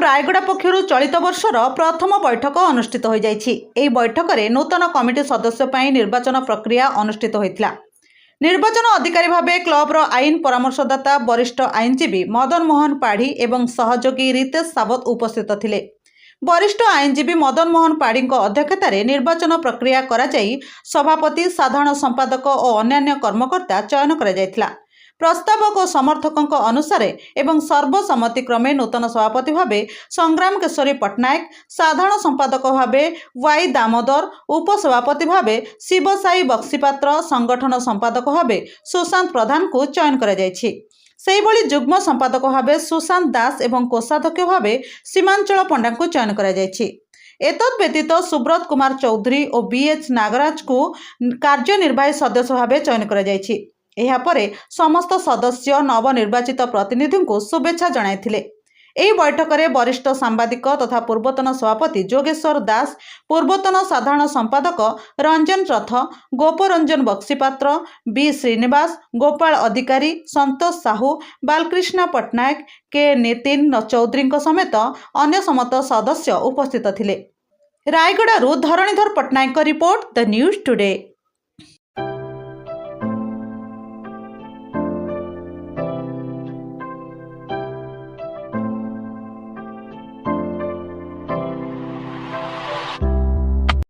रायगड़ा पक्षर चलित वर्षर प्रथम बैठक अनुष्ठित हो जाइछि। बैठक में नूतन कमिटी सदस्य पर निर्वाचन प्रक्रिया अनुष्ठित होता। निर्वाचन अधिकारी भावे क्लबर आईन परामर्शदाता वरिष्ठ आईनजीवी मदन मोहन पाढ़ी एवं सहयोगी रितेश सावत उपस्थित थिले। वरिष्ठ आईनजीवी मदन मोहन पाढ़ी अध्यक्षतार निर्वाचन प्रक्रिया करा जाई सभापति साधारण संपादक और अन्यान्य कर्मकर्ता चयन करा जायथिला। प्रस्तावक और समर्थकों अनुसार एवं सर्वसम्मति क्रमे नूतन सभापति भावे संग्राम केशरी पट्टनायक, साधारण संपादक भावे वाई दामोदर, उपसभापति भावे शिवसाई बक्सीपात्र, संगठन संपादक भावे सुशांत प्रधान को चयन करा जायछि। सेहिभଳି जुग्म संपादक भावे सुशांत दास एवं कोषाध्यक्ष भावे सीमांचल पंडा को चयन करा जायछि। एतद व्यतीत सुब्रत कुमार चौधरी और बीएच नागराज को कार्यनिर्वाही सदस्य भावे चयन करा जायछि। एहापरे समस्त सदस्य नवनिर्वाचित प्रतिनिधि को शुभेच्छा जणाइथिले। एही बैठक में वरिष्ठ सांबादिक तथा पूर्वतन सभापति जोगेश्वर दास, पूर्वतन साधारण संपादक रंजन रथ, गोपरंजन बक्सीपात्र, बी श्रीनिवास, गोपाल अधिकारी, संतोष साहू, बालकृष्ण पट्टनायक, के नितिन चौधरी समेत अन्य समस्त सदस्य उपस्थित थिले। रायगड़ारू Dharanidhar Pattnaik report, the news today.